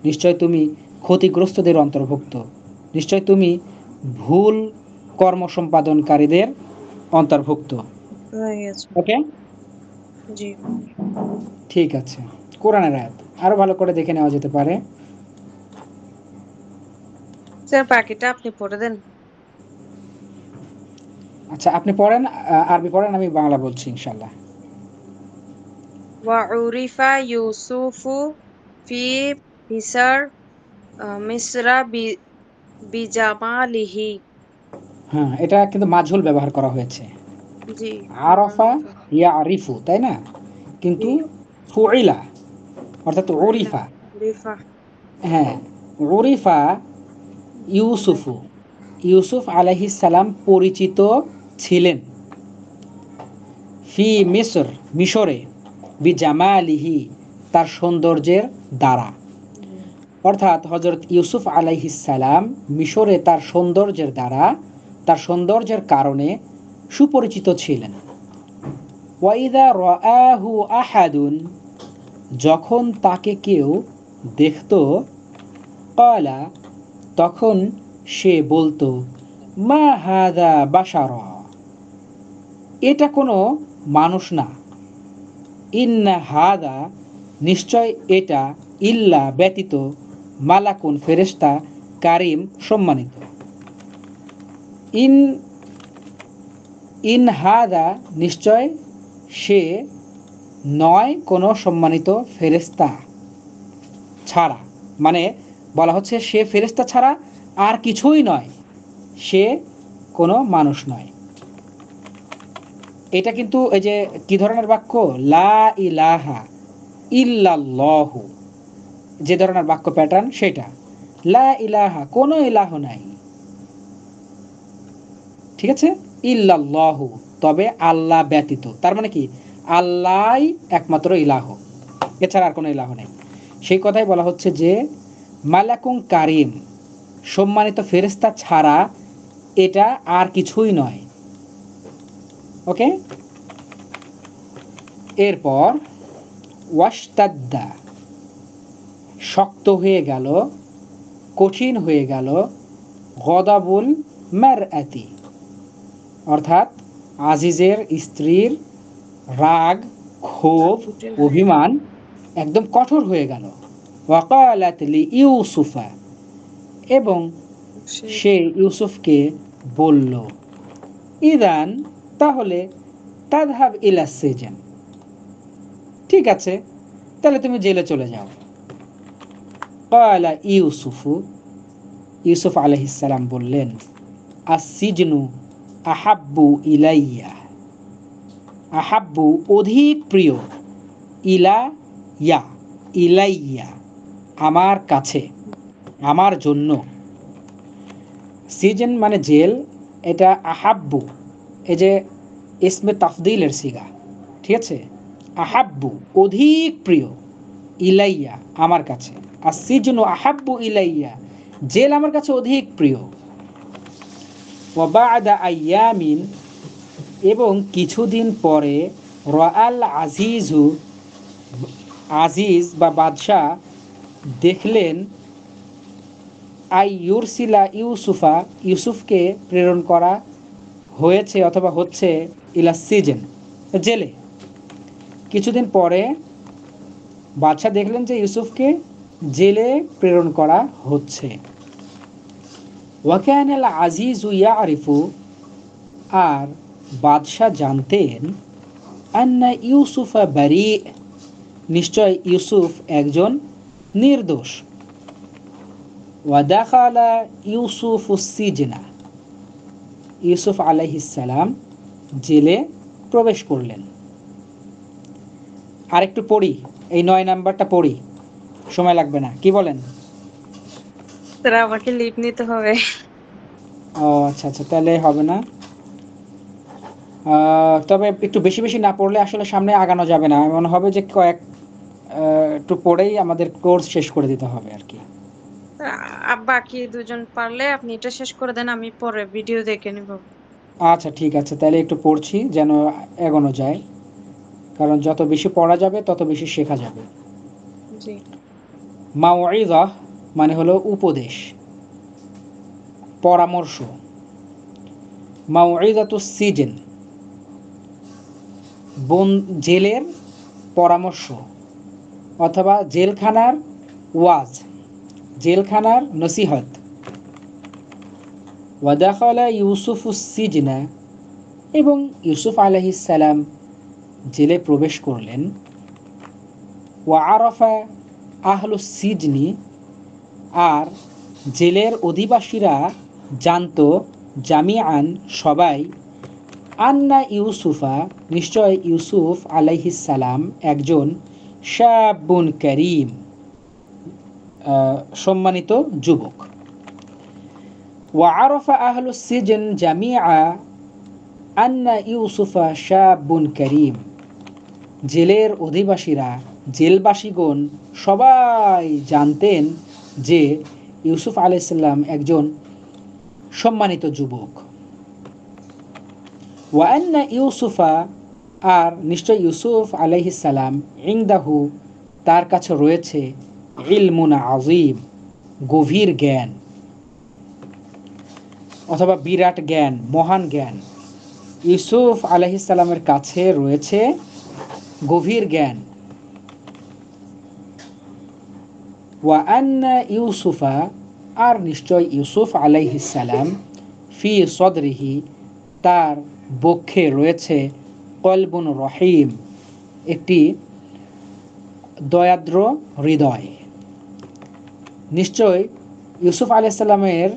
নিশ্চয় তুমি ক্ষতিগ্রস্তদের অন্তর্ভুক্ত, নিশ্চয় তুমি ভুল কর্ম সম্পাদনকারীদের অন্তর্ভুক্ত। হয়ে গেছে। ওকে, জি ঠিক আছে। কোরআনের আয়াত আরো ভালো করে দেখে নেওয়া যেতে পারে। স্যার বাকিটা আপনি পড়ে দেন। আচ্ছা, আপনি পড়েন, আরবি পড়েন, আমি বাংলা বলছি ইনশাল্লাহ। ওয়াউরিফা ইউসুফু ফি মিসর মিসরা বিজামালিহি। হ্যাঁ, এটা কিন্তু মাজহুল ব্যবহার করা হয়েছে। জি আরাফা ইয়া আরিফু, তাই না? কিন্তু জি ফুইলা অর্থাৎ ওয়াইলা উরিফা। রিফা হ্যাঁ, উরিফা ইউসুফু, ইউসুফ আলাইহিস সালাম পরিচিত ছিলেন ফি মিসর, মিশরে, বিজামালিহি, তার সৌন্দর্যের দ্বারা। অর্থাৎ হযরত ইউসুফ আলাইহিস সালাম মিশরে তার সৌন্দর্যের দ্বারা, তার সৌন্দর্যের কারণে সুপরিচিত ছিলেন। ওয়াইদা রাআহু আহাদুন, যখন তাকে কেউ দেখত, ক্বালা, তখন সে বলতো, মা হাযা বাশারা, এটা কোনো মানুষ না, ইন্না হাযা, নিশ্চয় এটা, ইল্লা ব্যতীত, মালাকুন ফেরেশতা, কারিম সম্মানিত। ইন ইন হাদা, নিশ্চয় সে নয় কোনো সম্মানিত ফেরেশতা ছাড়া, মানে বলা হচ্ছে সে ফেরেশতা ছাড়া আর কিছুই নয়, সে কোনো মানুষ নয়। এটা কিন্তু এই যে কি ধরনের বাক্য, লা ইলাহা ইল্লাল্লাহু, যে ধরনের বাক্য প্যাটার্ন সেটা, লা ইলাহা, কোনো ইলাহ নাই, ঠিক আছে, ইল্লাল্লাহু, তবে আল্লাহ ব্যতীত, তার মানে কি আল্লাহই একমাত্র ইলাহ, এছাড়া আর কোনো ইলাহ নেই। সেই কথাই বলা হচ্ছে যে মালাকুন কারিম, সম্মানিত ফেরেশতা ছাড়া এটা আর কিছুই নয়। ওকে, এরপর ওয়াশতাদ্দা, শক্ত হয়ে গেল, কঠিন হয়ে গেল, গদাবুল মারআতি, অর্থাৎ আজিজের স্ত্রীর রাগ, ক্ষোভ, অভিমান একদম কঠোর হয়ে গেল। ওয়াকালাত লি ইউসুফা, এবং সে ইউসুফকে বলল, ইদান, তাহলে, তাযহাব ইলা সিজন, ঠিক আছে, তাহলে তুমি জেলে চলে যাও। ক্বালা ইউসুফু, ইউসুফ আলাইহিস সালাম বললেন, আসসিজনু আহাব্বু ইলাইয়া, আহাব্বু অধিক প্রিয়, ইলাইয়া, ইলাইয়া আমার কাছে, আমার জন্য। সিজন মানে জেল, এটা আহাব্বু, এই যে ইসমে তাফদিলের সিগা, ঠিক আছে, আহাব্বু অধিক প্রিয়, ইলাইয়া আমার কাছে, আসসিজনু আহাব্বু ইলাইয়া, জেল আমার কাছে অধিক প্রিয়। ওয়া বা'দা আইয়ামিন, এবং কিছুদিন পরে, রাআল আজিজু, আজিজ বা বাদশাহ দেখলেন, আই ইউরসিলা ইউসুফা, ইউসুফকে প্রেরণ করা হয়েছে অথবা হচ্ছে, ইলা সিজন, জেলে। কিছুদিন পরে বাদশাহ দেখলেন যে ইউসুফকে জেলে প্রেরণ করা হচ্ছে। ওয়াকানাল আজিজু ইয়ারিফু, আর বাদশাহ জানতেন, আন্না ইউসুফা বারি, নিশ্চয় ইউসুফ একজন নির্দোষ। ওয়াদাখালা ইউসুফুস সিজনা, ইউসুফ আলাইহিস সালাম জেলে প্রবেশ করলেন। আর একটু পড়ি, এই 9 নাম্বারটা পড়ি, সময় লাগবে না, কি বলেন? স্যার আমাকে লিভ নিতে হবে। ও আচ্ছা আচ্ছা, তাহলে হবে না। তবে একটু বেশি বেশি না পড়লে আসলে সামনে আগানো যাবে না, মনে হবে যে একটু পড়েই আমাদের কোর্স শেষ করে দিতে হবে আর কি। বাকি দুজন পারলে আপনি এটা শেষ করে দেন, আমি পরে ভিডিও দেখে নিব। আচ্ছা ঠিক আছে, তাহলে একটু পড়ছি যেন এগোনো যায়, কারণ যত বেশি পড়া যাবে তত বেশি শেখা যাবে। জি। মাউইযা মানে হলো উপদেশ, পরামর্শ। মাউইযাতুস সিজন, জেলের পরামর্শ অথবা জেলখানার ওয়াজ, জেলখানার নসিহত। ওয়াদাখালা ইউসুফুস সিজনা, এবং ইউসুফ আলাইহিস সালাম জেলে প্রবেশ করলেন। ওয়া আরাফা আহলুস সিজনি, আর জেলের অধিবাসীরা জানতো, জামিআন সবাই, আন্না ইউসুফা নিশ্চয় ইউসুফ আলাইহিস সালাম একজন শাবুন করিম, সম্মানিত যুবক। ওয়া আরাফা আহলুস সিজন জামিআ আন্না ইউসুফা শাবুন করিম, জেলের অধিবাসীরা, জেলবাসীগণ সবাই জানতেন যে ইউসুফ আলাইহিস সালাম একজন সম্মানিত যুবক। ওয়া আন্না ইউসুফা, আর নিশ্চয় ইউসুফ আলাইহিস সালাম, ইনদাহু তার কাছে রয়েছে, ইলমুন আযীম গভীর জ্ঞান অথবা বিরাট জ্ঞান, মহান জ্ঞান। ইউসুফ আলাইহিস সালামের কাছে রয়েছে গভীর জ্ঞান। ওয়া আন্না ইউসুফা, আর নিশ্চয় ইউসুফ আলাইহিস সালাম, ফি সদরিহি তার বক্ষে রয়েছে, কলবুন রহিম একটি দয়াদ্র হৃদয়। নিশ্চয় ইউসুফ আলাইহিস সালামের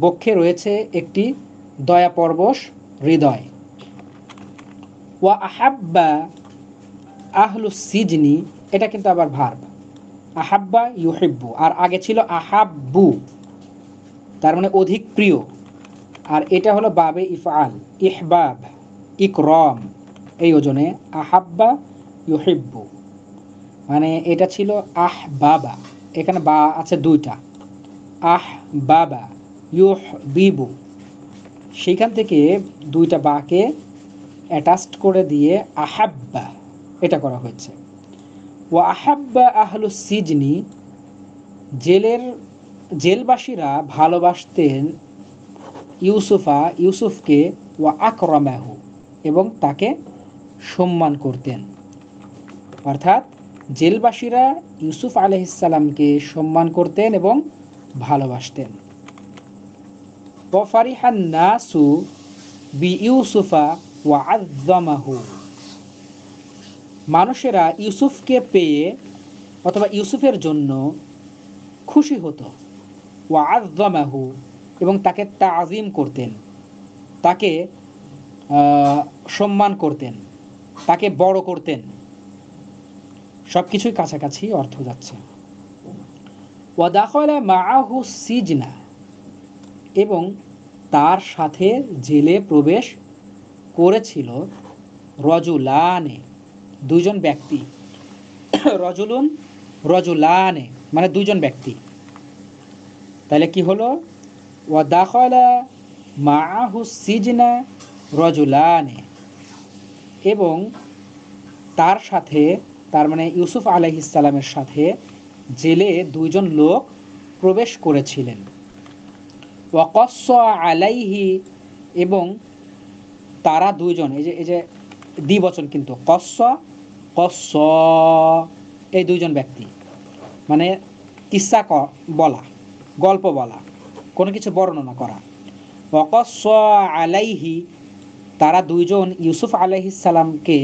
বক্ষে রয়েছে একটি দয়াপরবশ হৃদয়। ওয়া আহাব্বা আহলুস সিজনি, এটা কিন্তু আবার ভার্ব, আহাব্বা ইউহিব্বু, আর আগে ছিল আহাব্বু, তার মানে অধিক প্রিয়। আর এটা হলো বাবে ইফআল, ইহবাব, ইকরাম, এই ওজনে আহাব্বা ইউহিব্বু, মানে এটা ছিল আহবাবা, এখানে বা আছে দুইটা, আহবাবা ইউহবিবু, সেইখান থেকে দুইটা বাকে অ্যাটাচড করে দিয়ে আহাব্বা এটা করা হয়েছে। ওয়া আহাব্বা আহলুস সিজনি, জেলবাসীরা ভালোবাসতেন ইউসুফকে, ওয়া আকরামাহু, এবং তাকে সম্মান করতেন। অর্থাৎ জেলবাসীরা ইউসুফ আলাইহিস সালামকে সম্মান করতেন এবং ভালোবাসতেন। ওয়া ফারিহান নাসু বিইউসুফা ওয়া আযযামাহু, মানুষেরা ইউসুফকে পেয়ে অথবা ইউসুফের জন্য খুশি হতো। ওয়া আযযামাহু, এবং তাকে তাযীম করতেন, তাকে সম্মান করতেন, তাকে বড় করতেন। সব কিছুই কাছাকাছি অর্থ যাচ্ছে। ওয়া দাখালা মাআহু সিজনা, এবং তার সাথে জেলে প্রবেশ করেছিল রজুলানে, দুইজন ব্যক্তি। রজুলুন রজুলানে মানে দুইজন ব্যক্তি। তাহলে কি হলো? ওয়া দাখালা মাআহু সিজনা রজুলানে, এবং তার সাথে, তার মানে ইউসুফ আলাইহিস সালামের সাথে জেলে দুইজন লোক প্রবেশ করেছিলেন। ওয়া কস্সা আলাইহি, এবং তারা দুইজন, এই যে দ্বিবচন কিন্তু, কস্স, এই দুইজন ব্যক্তি মানে কিসসা বলা, গল্প বলা, কোনো কিছু বর্ণনা করা। ওয়া কস্সা আলাইহি, তারা দুইজন ইউসুফ আলাইহিস সালামকে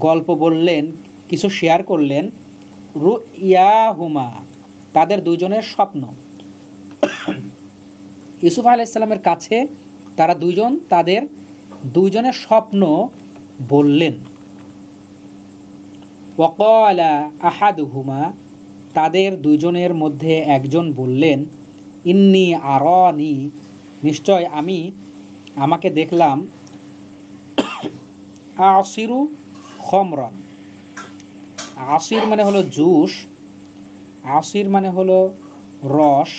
গল্প বললেন, কিছু শেয়ার করলেন। রুইয়াহুমা, তাদের দুইজনের স্বপ্ন। ইউসুফ আলাইহিস সালামের কাছে তারা দুইজন তাদের দুইজনের স্বপ্ন বললেন। ওয়াকালা আহাদুহুমা, তাদের দুইজনের মধ্যে একজন বললেন, ইন্নী আরানি, নিশ্চয় আমাকে দেখলাম, আসিরু খমরান, আসির মানে হলো জুস, আসির মানে হলো রস,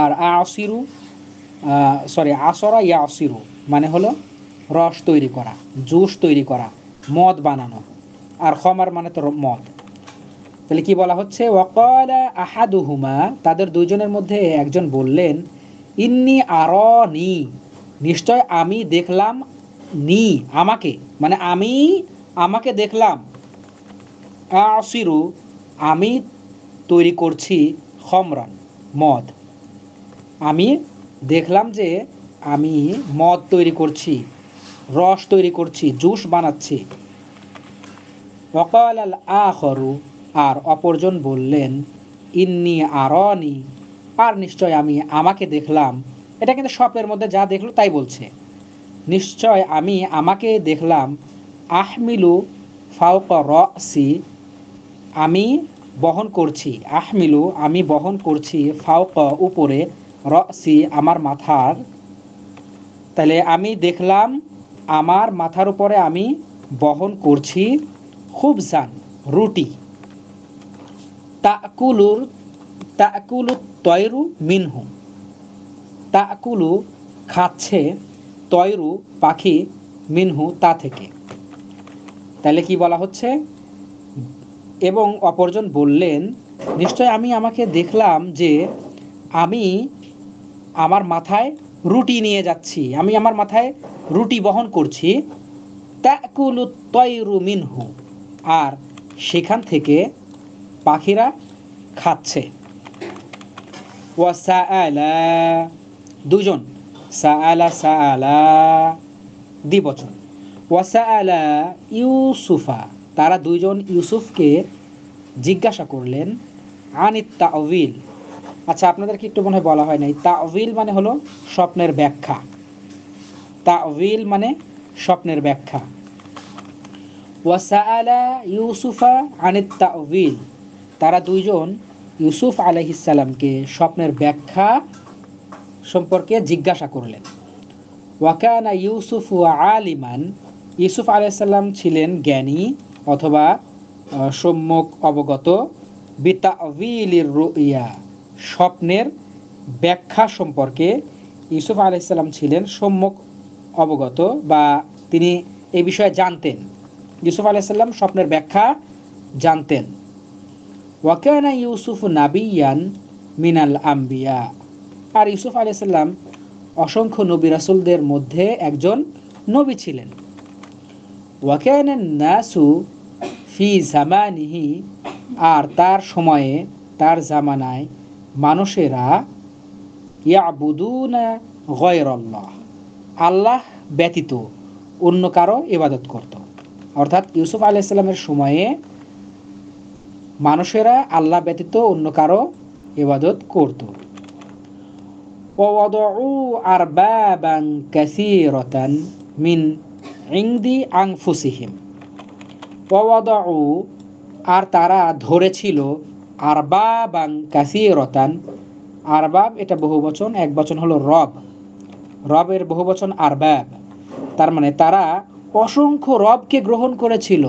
আর আসিরু আসরা ইয়া আসিরু মানে হলো রস তৈরি করা, জুস তৈরি করা, মদ বানানো। আর খমার মানে তো মদ। তাহলে কি বলা হচ্ছে, ওয়াকালা আহাদুহুমা, তাদের দুইজনের মধ্যে একজন বললেন, ইন্নি আরানি, নিশ্চয় আমি দেখলাম, নি আমাকে, মানে আমি আমাকে দেখলাম, আসিরু আমি তৈরি করছি, খমরান মদ, আমি দেখলাম যে আমি মদ তৈরি করছি, রস তৈরি করছি, জুস বানাচ্ছি। ওয়াকাল আল আখরু, আর অপরজন বললেন, ইন্নি আরানি, আর নিশ্চয় আমি আমাকে দেখলাম। এটা কিন্তু স্বপ্নের মধ্যে যা দেখলো তাই বলছে, নিশ্চয় আমি আমাকে দেখলাম, আহমিলু ফাওকা রাসি, আমি বহন করছি, আহমিলু আমি বহন করছি, ফাওকা উপরে, রাসি আমার মাথার। তাহলে আমি দেখলাম আমার মাথার উপরে আমি বহন করছি খুবজান রুটি, তাকুলুর তাকুলু তয়রু মিনহু, তাকুলু খাচ্ছে, তয়রু পাখি, মিনহু তা থেকে। তাহলে কি বলা হচ্ছে, এবং অপরজন বললেন, নিশ্চয় আমি আমাকে দেখলাম যে আমি আমার মাথায় রুটি নিয়ে যাচ্ছি, আমি আমার মাথায় রুটি বহন করছি, তাকুলু তয়রু মিনহু, আর সেখান থেকে পাখিরা খাচ্ছে। ওয়া সাআলা, দুজন, সাআলা সাআলা দ্বিবচন, ওয়া সাআলা ইউসুফা, তারা দুইজন ইউসুফকে জিজ্ঞাসা করলেন, আনিত তাওয়িল। আচ্ছা, আপনাদেরকে একটু মনে হয় বলা হয় নাই, তাওয়িল মানে হলো স্বপ্নের ব্যাখ্যা, তাওয়িল মানে স্বপ্নের ব্যাখ্যা। ওয়া সাআলা ইউসুফা আনিত তাওয়িল, তারা দুইজন ইউসুফ আলাইহিস সালামকে স্বপ্নের ব্যাখ্যা সম্পর্কে জিজ্ঞাসা করলেন। ওয়া কানা ইউসুফ আলিমান, ইউসুফ আলাইহিস সালাম ছিলেন জ্ঞানী অথবা সম্যক অবগত, বিতাওয়িলির রুইয়া, স্বপ্নের ব্যাখ্যা সম্পর্কে ইউসুফ আলাইহিস সালাম ছিলেন সম্যক অবগত, বা তিনি এই বিষয়ে জানতেন, ইউসুফ আলাইহিস সালাম স্বপ্নের ব্যাখ্যা জানতেন। ওয়া কানা ইউসুফ নাবিয়ান মিনাল আম্বিয়া, আর ইউসুফ আলাইহিস সালাম অসংখ্য নবী রাসূলদের মধ্যে একজন নবী ছিলেন। ওয়া কানা নাসু ফি জামানিহি, আর তার সময়ে, তার জামানায় মানুষেরা, ইয়াবুদুনা গায়রাল্লাহ, আল্লাহ ব্যতীত অন্য কারো ইবাদত করত। অর্থাৎ ইউসুফ আলাইহিস সালামের সময়ে মানুষেরা আল্লাহ ব্যতীত অন্য কারো ইবাদত করত। ওয়াদাউ আরবাবান কাসীরাতান মিন ইনদি আনফুসিহিম, ওয়াদাউ, আর তারা ধরেছিল, আরবাবান কাসীরাতান, আরবাব এটা বহুবচন, এক বচন হলো রব, রবের বহুবচন আরবাব, তার মানে তারা অসংখ্য রবকে গ্রহণ করেছিল,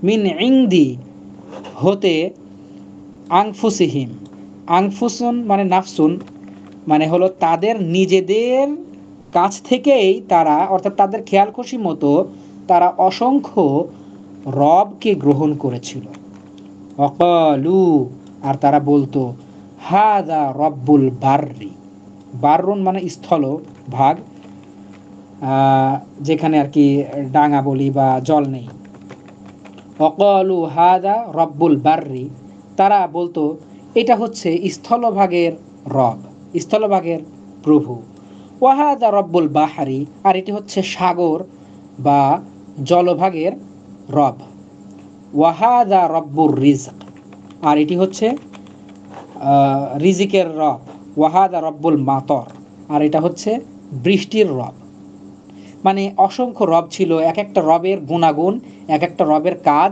মিন ইনদি হতে, আনফুসিহিম, আনফুসুন মানে নাফসুন, মানে হলো তাদের নিজেদের কাছ থেকেই তারা, অর্থাৎ তাদের খেয়াল খুশি মতো তারা অসংখ্য রবকে গ্রহণ করেছিল। অকালু, আর তারা বলতো, হাদা রব্বুল বাররি, বাররুন মানে স্থল ভাগ, যেখানে আর কি ডাঙা বলি বা জল নেই। অকালু হাদা রব্বুল বাররি, তারা বলতো এটা হচ্ছে স্থলভাগের রব, স্থলভাগের প্রভু। ওয়াহাদা রব্বুল বাহারি, আর এটি হচ্ছে সাগর বা জলভাগের রব। ওয়াহাদা রব্বুর রিজক, আর এটি হচ্ছে রিজিকের রব। ওয়াহাদা রব্বুল মাতর, আর এটা হচ্ছে বৃষ্টির রব। মানে অসংখ্য রব ছিল, এক একটা রবের গুণাগুণ, এক একটা রবের কাজ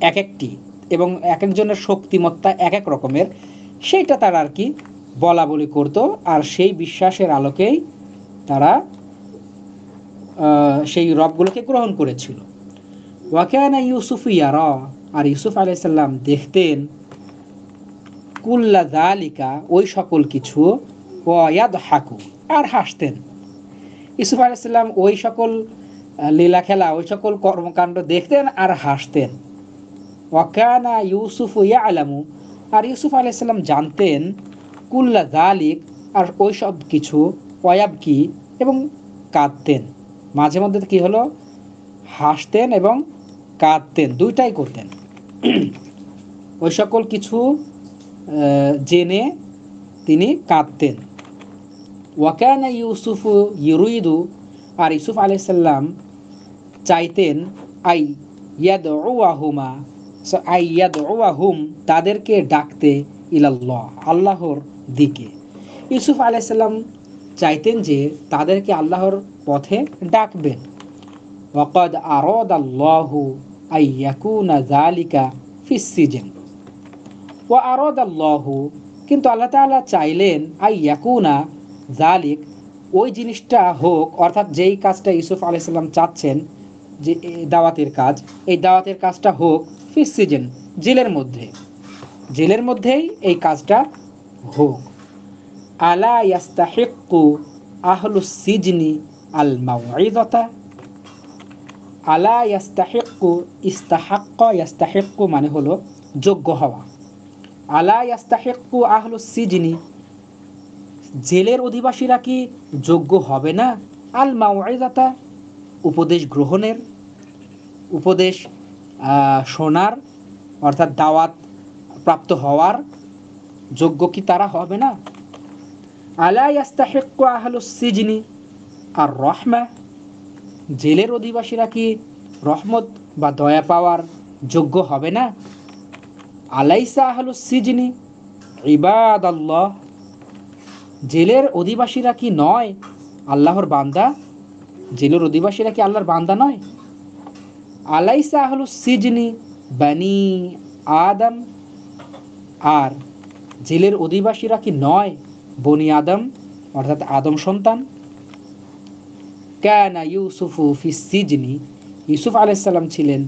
এক একটি, এবং এক একজনের শক্তিমত্তা এক এক রকমের, সেইটা তারা আর কি বলা বলি করতো, আর সেই বিশ্বাসের আলোকেই তারা সেই রবগুলোকে গ্রহণ করেছিল। ওয়াকানা ইউসুফ ইয়ারা, আর ইউসুফ আলাইহিস সালাম দেখতেন, কুল্লা যালিকা ওই সকল কিছু, ওয়ায়াদহাকু আর হাসতেন। ইউসুফ আলাইহিস সালাম ওই সকল লীলা খেলা, ওই সকল কর্মকাণ্ড দেখতেন আর হাসতেন। ওয়াকানা ইউসুফু ইয়ালামু আর ইউসুফ আলাইহিস সালাম জানতেন কুল্লা যালিক আর ওই সব কিছু, ওয়ায়াবকি এবং কাঁদতেন। মাঝে মধ্যে কি হলো, হাসতেন এবং কাঁদতেন, দুইটাই করতেন। ওই সকল কিছু জেনে তিনি কাঁদতেন। ওয়াকানা ইউসুফু ইউরিদু আর ইউসুফ আলাইহিস সালাম চাইতেন আই ইয়াদউহুমা আই ইয়াদউহুম তাদেরকে ডাকতে ইলাল্লাহ আল্লাহর দিকে। ইউসুফ আলাইহিস সালাম চাইতেন যে তাদেরকে আল্লাহর পথে ডাকবেন। ওয়াকাদ আরাদাল্লাহু আই ইয়াকুনা যালিকা ফিস সিজন ওয়া আরাদাল্লাহু কিন্তু আল্লাহ তাআলা চাইলেন আই ইয়াকুনা যালিক ওই জিনিসটা হোক, অর্থাৎ যেই কাজটা ইউসুফ আলাইহিস সালাম চাচ্ছেন যে দাওয়াতের কাজ, এই দাওয়াতের কাজটা হোক ফিস সিজন জেলের মধ্যে, জেলের মধ্যেই এই কাজটা হোক। আলা ইয়াস্তাহিক্কু আহলুস সিজনি আল মাউইযাতা আলা ইয়াস্তাহিক্কু ইস্তাহাক্কা ইয়াস্তাহিক্কু মানে হলো যোগ্য হওয়া। আলা ইয়াস্তাহিক্কু আহলুস সিজনি জেলের অধিবাসীরা কি যোগ্য হবে না আল মাউইযাতা উপদেশ গ্রহণের, উপদেশ শোনার, অর্থাৎ দাওয়াত প্রাপ্ত হওয়ার যোগ্য কি তারা হবে না? আলা ইয়াস্তাহিক্কু আহলুস সিজনি আর রহমা জেলের অধিবাসীরা কি রহমত বা দয়া পাওয়ার যোগ্য হবে না? আলাইসা আহলুস সিজনি ইবাদাল্লাহ জেলের অধিবাসীরা কি নয় আল্লাহর বান্দা? জেলের অধিবাসীরা কি আল্লাহর বান্দা নয়? আলাইসা আহলুস সিজনি বানি আদম আর জেলের অধিবাসীরা কি নয় বনি আদম অর্থাৎ আদম সন্তান? কানা ইউসুফু ফিস সিজনি ইউসুফ আলাইহিস সালাম ছিলেন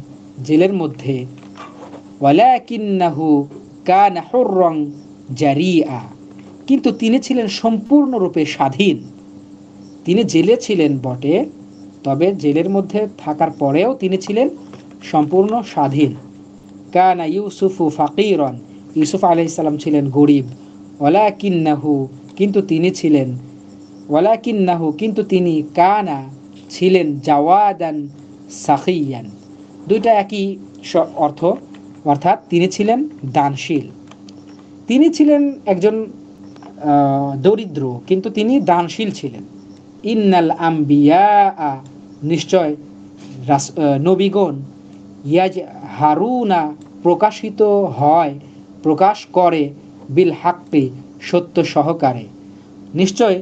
জেলের মধ্যে। ওয়ালাকিন্নাহু কানা হুররান জারিআ কিন্তু তিনি ছিলেন সম্পূর্ণরূপে স্বাধীন। তিনি জেলে ছিলেন বটে, তবে জেলের মধ্যে থাকার পরেও তিনি ছিলেন সম্পূর্ণ স্বাধীন। কানা ইউসুফু ফাকিরান ইউসুফ আলাইহিস সালাম ছিলেন গরিব। ওয়ালাকিন্নাহু কিন্তু তিনি ছিলেন, ওয়ালাকিন্নাহু কিন্তু তিনি, কানা ছিলেন, জাওয়াদান সাখিয়ান দুইটা একই অর্থ, অর্থাৎ তিনি ছিলেন দানশীল। তিনি ছিলেন একজন দরিদ্র কিন্তু তিনি দানশীল ছিলেন। ইন্নাল আম্বিয়া নিশ্চয় নবীগণ ইয়াজহারুনা প্রকাশিত হয়, প্রকাশ করে, বিল হাক্কি সত্য সহকারে। নিশ্চয়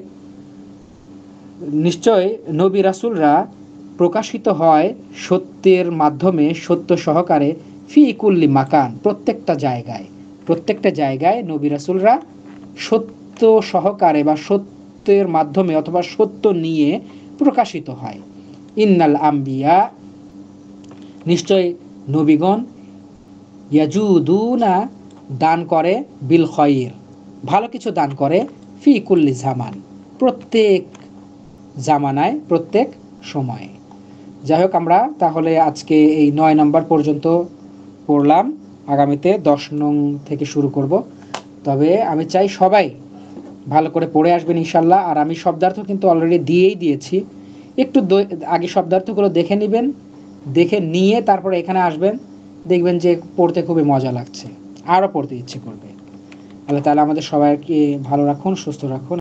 নিশ্চয় নবী রাসূলরা প্রকাশিত হয় সত্যের মাধ্যমে, সত্য সহকারে, ফি কুল্লি মাকান প্রত্যেকটা জায়গায়, প্রত্যেকটা জায়গায় নবী রাসূলরা সত্য সহকারে বা সত্যের মাধ্যমে অথবা সত্য নিয়ে প্রকাশিত হয়। ইন্নাল আম্বিয়া নিশ্চয় নবীগণ ইয়াজুদুনা দান করে, বিল খয়র ভালো কিছু দান করে, ফি কুল্লি জামান প্রত্যেক জামানায়, প্রত্যেক সময়ে। যাই হোক, আমরা তাহলে আজকে এই 9 নম্বর পর্যন্ত পড়লাম, আগামীতে 10 নং থেকে শুরু করব। তবে আমি চাই সবাই ভালো করে পড়ে আসবেন ইনশাল্লাহ। আর আমি শব্দার্থ কিন্তু অলরেডি দিয়েই দিয়েছি, একটু আগে শব্দার্থগুলো দেখে নেবেন, দেখে নিয়ে তারপরে এখানে আসবেন, দেখবেন যে পড়তে খুবই মজা লাগছে, আরও পড়তে ইচ্ছে করবে। আল্লাহ তাআলা আমাদের সবাইকে ভালো রাখুন, সুস্থ রাখুন।